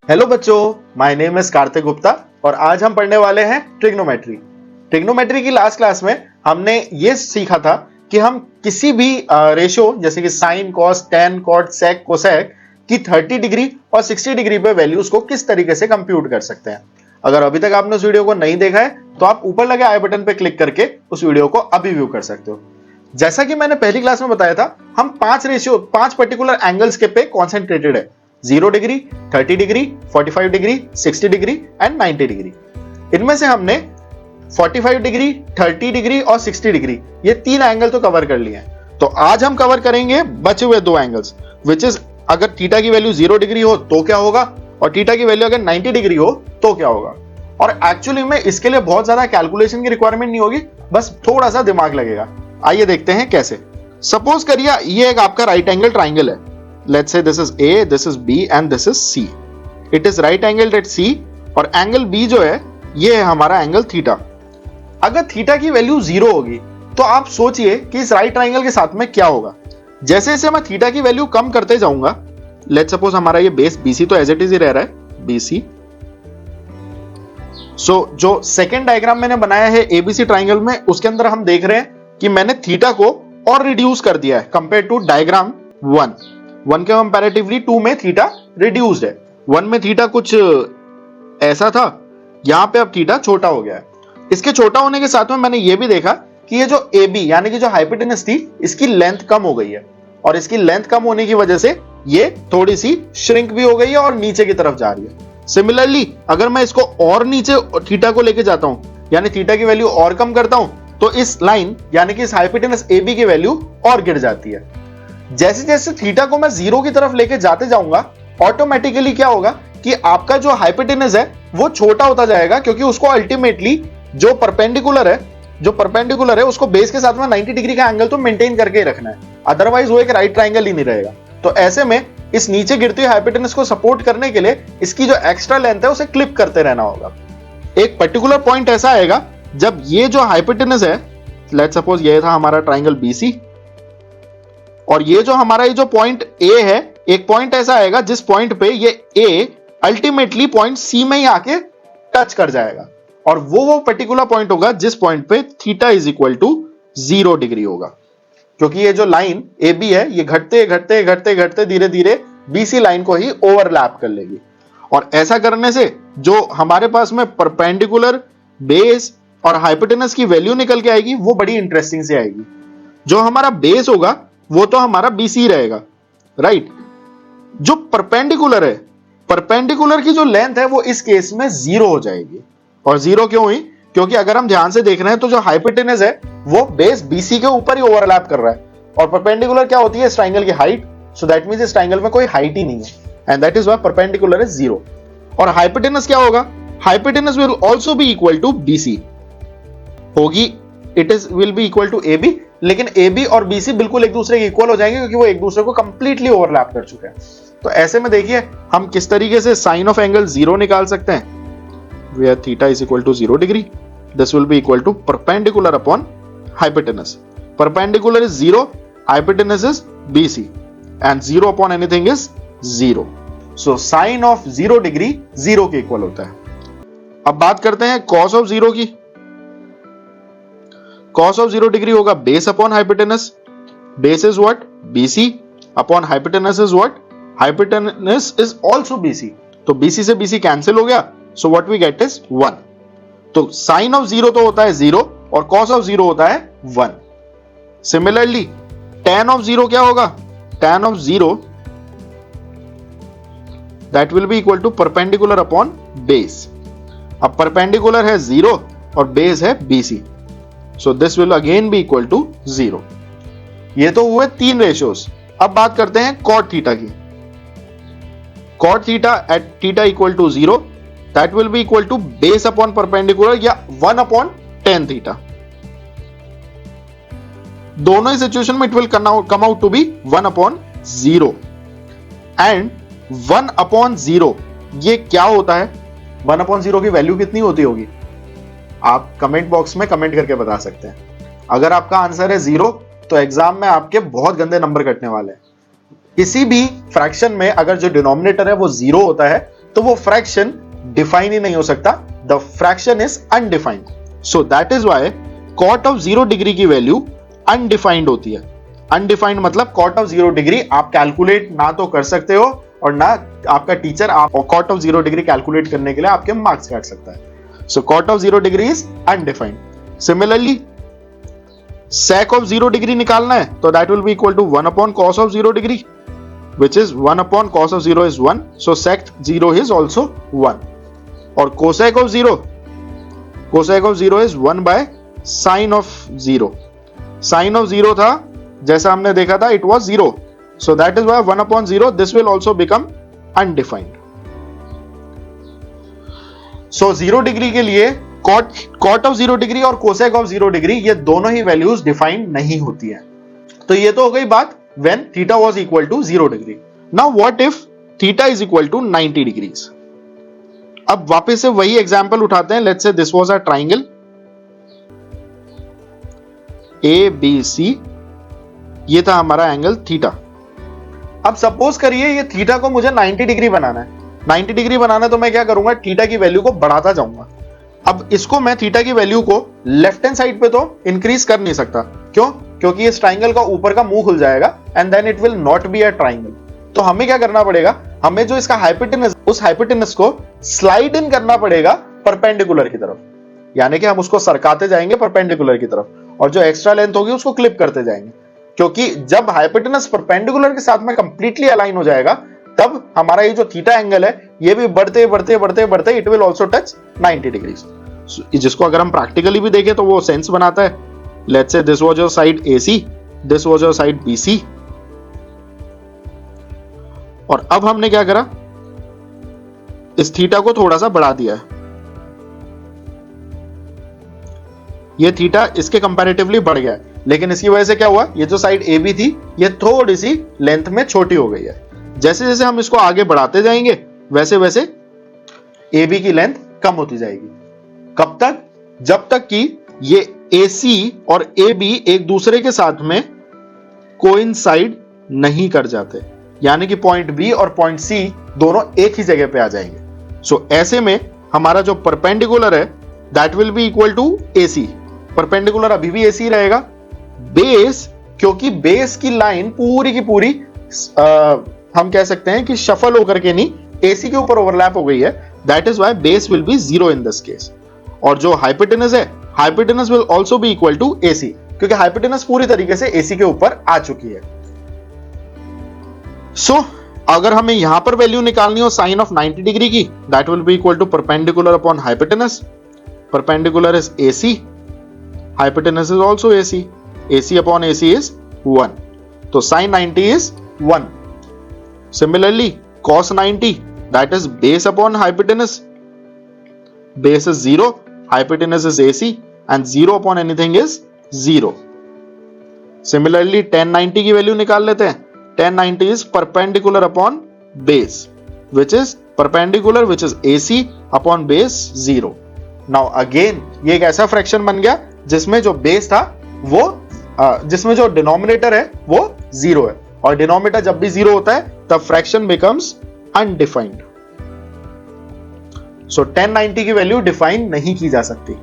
Hello बच्चों, my name is Kartik Gupta और आज हम पढ़ने वाले हैं ट्रिग्नोमेट्री। ट्रिग्नोमेट्री की लास्ट क्लास में हमने ये सीखा था कि हम किसी भी रेशियो जैसे कि साइन, कॉस, टेन, कॉट, सेक, कोसेक की 30 डिग्री और 60 डिग्री पे वैल्यूज को किस तरीके से कंप्यूट कर सकते हैं। अगर अभी तक आपने उस वीडियो को नहीं देखा है तो आप ऊपर लगे आई बटन पे क्लिक करके उस वीडियो को अभी व्यू कर सकते हो। जैसा कि मैंने पहली क्लास में बताया था, हम 5 पर्टिकुलर एंगल्स के पे कॉन्सेंट्रेटेड है। 0 degree, 30 degree, 45 degree, 60 degree and 90 degree. इनमें से हमने 45 डिग्री, 30 डिग्री और 60 डिग्री ये 3 एंगल तो कवर कर लिए हैं। तो आज हम कवर करेंगे बचे हुए 2 एंगल्स, विच इज अगर थीटा की वैल्यू 0 डिग्री हो तो क्या होगा और थीटा की वैल्यू अगर 90 डिग्री हो तो क्या होगा। और एक्चुअली में इसके लिए बहुत ज्यादा कैलकुलेशन की रिक्वायरमेंट नहीं होगी, बस थोड़ा सा दिमाग लगेगा। आइए देखते हैं कैसे। सपोज करिए ये एक आपका राइट एंगल ट्राइंगल है। Let's say this is A, this is B and this is C. It is right angled at C और एंगल B जो है ये है हमारा एंगल थीटा। अगर थीटा की वैल्यू 0 होगी तो आप सोचिए कि इस राइट ट्राइंगल के साथ में क्या होगा। जैसे जैसे मैं थीटा की वैल्यू कम करते जाऊंगा, लेट्स सपोज हमारा ये बेस BC तो एज इट इज ही रह रहा है BC। सो जो सेकेंड डायग्राम मैंने बनाया है ABC ट्राइंगल में, उसके अंदर हम देख रहे हैं कि मैंने थीटा को और रिड्यूस कर दिया है कंपेयर टू डायग्राम 1 के कंपैरेटिवली 2 में थीटा रिड्यूस्ड है। 1 में थीटा कुछ ऐसा था, यहां पे अब थीटा छोटा हो गया है। इसके छोटा होने के साथ में मैंने ये भी देखा कि ये जो AB यानी कि जो हाइपोटेनस थी इसकी लेंथ कम हो गई है और इसकी लेंथ कम होने की वजह से ये थोड़ी सी श्रिंक भी हो गई है और नीचे की तरफ जा रही है। सिमिलरली अगर मैं इसको और नीचे थीटा को लेके जाता हूं यानी थीटा की वैल्यू और कम करता हूं तो इस लाइन यानी कि इस हाइपोटेनस AB की वैल्यू और गिर जाती है। जैसे जैसे थीटा को मैं 0 की तरफ लेके जाते जाऊंगा, ऑटोमेटिकली क्या होगा कि आपका जो हाइपोटेनस है वो छोटा होता जाएगा, क्योंकि उसको अल्टीमेटली जो परपेंडिकुलर है उसको बेस के साथ में 90 डिग्री का एंगल तो मेंटेन करके ही रखना है, अदरवाइज वो एक राइट ट्राइंगल ही नहीं रहेगा। तो ऐसे में इस नीचे गिरती हुई हाइपोटेनस को सपोर्ट करने के लिए इसकी जो एक्स्ट्रा लेंथ है उसे क्लिप करते रहना होगा। एक पर्टिकुलर पॉइंट ऐसा आएगा जब ये जो हाइपोटेनस है, लेट्स सपोज ये था हमारा ट्राइंगल BC और ये जो हमारा ये जो पॉइंट A है, एक पॉइंट ऐसा आएगा जिस पॉइंट पे ये A अल्टीमेटली पॉइंट C में ही आके टच कर जाएगा और वो पर्टिकुलर पॉइंट होगा जिस पॉइंट पे theta is equal to 0 degree होगा, क्योंकि ये जो लाइन AB है ये घटते घटते घटते घटते धीरे धीरे BC लाइन को ही ओवरलैप कर लेगी। और ऐसा करने से जो हमारे पास में परपेंडिकुलर, बेस और हाइपोटेनस की वैल्यू निकल के आएगी वो बड़ी इंटरेस्टिंग से आएगी। जो हमारा बेस होगा वो तो हमारा BC रहेगा, राइट। जो परपेंडिकुलर है, परपेंडिकुलर की जो लेंथ है वो इस केस में 0 हो जाएगी। और 0 क्यों हुई? क्योंकि अगर हम ध्यान से देख रहे हैं तो जो हाइपोटेनस है वो बेस BC के ऊपर ही ओवरलैप कर रहा है और परपेंडिकुलर क्या होती है इस ट्राइंगल की हाइट। सो दैट मींस इस ट्राइंगल में कोई हाइट ही नहीं है and that is why perpendicular is 0। और हाइपोटेनस क्या होगा? Hypotenuse will also be equal to BC होगी, it is will be equal to AB, लेकिन AB और BC बिल्कुल एक दूसरे के इक्वल हो जाएंगे क्योंकि वो एक दूसरे को कंप्लीटली ओवरलैप कर चुके हैं। तो ऐसे में देखिए हम किस तरीके से साइन ऑफ एंगल 0 निकाल सकते हैं। Where theta is equal to 0 degree, this will be equal to perpendicular upon hypotenuse. Perpendicular is 0, hypotenuse is BC and 0 upon anything is 0। So sine of 0 degree 0 के इक्वल होता है। अब बात करते हैं कॉस ऑफ 0 की। cos of 0 डिग्री होगा base upon hypotenuse. Base is what? BC upon hypotenuse is what? Hypotenuse is also BC। तो BC से BC कैंसिल हो गया, so what we get is 1। तो साइन ऑफ 0 तो होता है 0 और cos ऑफ 0 होता है 1। सिमिलरली tan ऑफ 0 क्या होगा? tan of 0 that will be equal to perpendicular upon base. अब परपेंडिकुलर है 0 और बेस है BC, so this will again be equal to 0। ये तो हुए 3 रेशियोज। अब बात करते हैं cot थीटा की। cot theta at theta equal to 0 that will be equal to base upon perpendicular या 1 upon tan थीटा। दोनों ही सिचुएशन में it will come out to be 1 upon 0 and 1 upon 0 ये क्या होता है? 1 upon 0 की वैल्यू कितनी होती होगी? आप कमेंट बॉक्स में कमेंट करके बता सकते हैं। अगर आपका आंसर है 0 तो एग्जाम में आपके बहुत गंदे नंबर कटने वाले हैं। किसी भी फ्रैक्शन में अगर जो डिनोमिनेटर है वो 0 होता है तो वो फ्रैक्शन डिफाइन ही नहीं हो सकता, the fraction is undefined. So that is why cot of 0 degree की वैल्यू अनडिफाइंड होती है। अनडिफाइंड मतलब कॉट ऑफ 0 डिग्री आप कैलकुलेट ना तो कर सकते हो और ना आपका टीचर आप कॉट ऑफ 0 डिग्री कैलकुलेट करने के लिए आपके मार्क्स काट सकता है। So cot of 0 degree is undefined. Similarly sec of 0 degree निकालना है तो that will be equal to 1 upon cos of 0 degree, which is 1 upon cos of 0 is 1, so sec 0 is also 1. और cosec of 0 is 1 by sin of 0. sin of 0 था, जैसा हमने देखा था, it was 0, so that is why 1 upon 0 this will also become undefined. So 0 degree के लिए cot of 0 degree और cosec of 0 degree ये दोनों ही वैल्यूज डिफाइन नहीं होती है। तो ये तो हो गई बात when theta was equal to 0 degree. Now what if theta is equal to 90 degrees? अब वापस से वही एग्जांपल उठाते हैं। Let's say this was a triangle ABC, ये था हमारा एंगल थीटा। अब सपोज करिए ये थीटा को मुझे 90 डिग्री बनाना है। 90 डिग्री बनाना तो मैं क्या करूंगा, थीटा की वैल्यू को बढ़ाता जाऊंगा। अब इसको मैं थीटा की वैल्यू को लेफ्ट हैंड साइड पे तो इंक्रीज कर नहीं सकता। क्यों? क्योंकि इस ट्राइंगल का ऊपर का मुंह खुल जाएगा and then it will not be a triangle. तो हमें क्या करना पड़ेगा, हमें जो इसका हाइपोटेनस, उस हाइपोटेनस को स्लाइड इन करना पड़ेगा परपेंडिकुलर की तरफ, यानी कि हम उसको सरकाते जाएंगे परपेंडिकुलर की तरफ और जो एक्स्ट्रा लेंथ होगी उसको क्लिप करते जाएंगे। क्योंकि जब हाइपोटेनस परपेंडिकुलर के साथ में कंप्लीटली अलाइन हो जाएगा तब हमारा ये जो थीटा एंगल है ये भी बढ़ते बढ़ते बढ़ते बढ़ते it will also touch 90 degrees, जिसको अगर हम प्रैक्टिकली भी देखें तो वो सेंस बनाता है। Let's say this was your side AC, this was your side BC, और अब हमने क्या करा, इस थीटा को थोड़ा सा बढ़ा दिया है। ये थीटा इसके कंपैरेटिवली बढ़ गया है, लेकिन इसकी वजह से क्या हुआ, ये जो साइड AB थी ये थोड़ी सी लेंथ में छोटी हो गई है। जैसे जैसे हम इसको आगे बढ़ाते जाएंगे वैसे वैसे AB की लेंथ कम होती जाएगी। कब तक? जब तक कि ये AC और AB एक दूसरे के साथ में कोइंसाइड नहीं कर जाते, यानी कि पॉइंट B और पॉइंट C दोनों एक ही जगह पे आ जाएंगे। सो ऐसे में हमारा जो परपेंडिकुलर है that will be equal to AC। Perpendicular अभी भी AC रहेगा। बेस, क्योंकि बेस की लाइन पूरी की पूरी हम कह सकते हैं कि शफल होकर के नहीं AC के ऊपर ओवरलैप हो गई है, that is why base will be 0 in this case. और जो हाइपोटेनस है, hypotenuse will also be equal to AC, क्योंकि हाइपोटेनस पूरी तरीके से AC के ऊपर आ चुकी है। सो अगर हमें यहां पर वैल्यू निकालनी हो साइन ऑफ 90 डिग्री की, that will be equal to perpendicular upon hypotenuse. Perpendicular is AC, hypotenuse is also AC, AC upon AC is 1, तो sine 90 is 1। Similarly, cos 90, that is base upon hypotenuse. Base is 0, hypotenuse is AC, and 0 upon anything is 0. Similarly, tan 90 की value निकाल लेते हैं। tan 90 is perpendicular upon base, which is perpendicular, which is AC upon base 0. Now again, ये एक ऐसा fraction बन गया जिसमें जो बेस था वो जिसमें जो डिनोमिनेटर है वो 0 है, और डिनोमिनेटर जब भी 0 होता है तब फ्रैक्शन बिकम्स अनडिफाइंड। सो tan 90 की वैल्यू डिफाइन नहीं की जा सकती।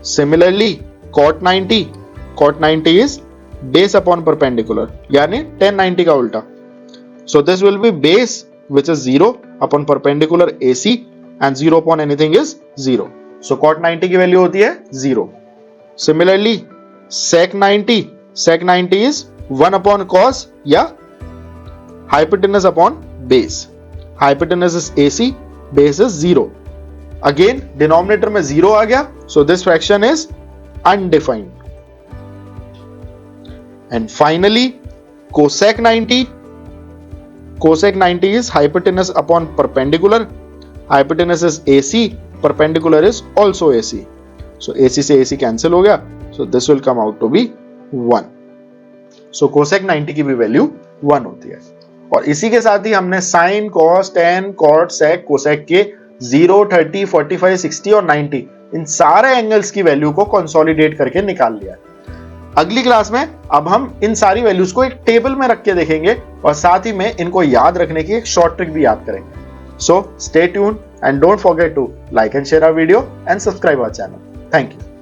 Similarly cot 90 is base upon perpendicular, यानी tan 90 का उल्टा। So this will B base which is 0 upon perpendicular AC and 0 upon anything is 0। So cot 90 की वैल्यू होती है 0। Similarly sec 90 is 1 upon cos या hypotenuse upon base. Hypotenuse is AC, base is 0. Again, denominator में 0 आ गया, so this fraction is undefined. And finally, cosec 90 is hypotenuse upon perpendicular. Hypotenuse is AC, perpendicular is also AC. So AC से AC cancel हो गया, so this will come out to be 1. So cosec 90 की भी value 1 होती है। और इसी के साथ ही हमने साइन, कॉस, टेन, कॉट, सेक, कोसेक के 0, 30, 45, 60 और 90 इन सारे एंगल्स की वैल्यू को कंसोलिडेट करके निकाल लिया। अगली क्लास में अब हम इन सारी वैल्यूज को एक टेबल में रख के देखेंगे और साथ ही में इनको याद रखने की एक शॉर्ट ट्रिक भी याद करेंगे। So stay tuned and don't forget to like and share our video and subscribe our channel. Thank you.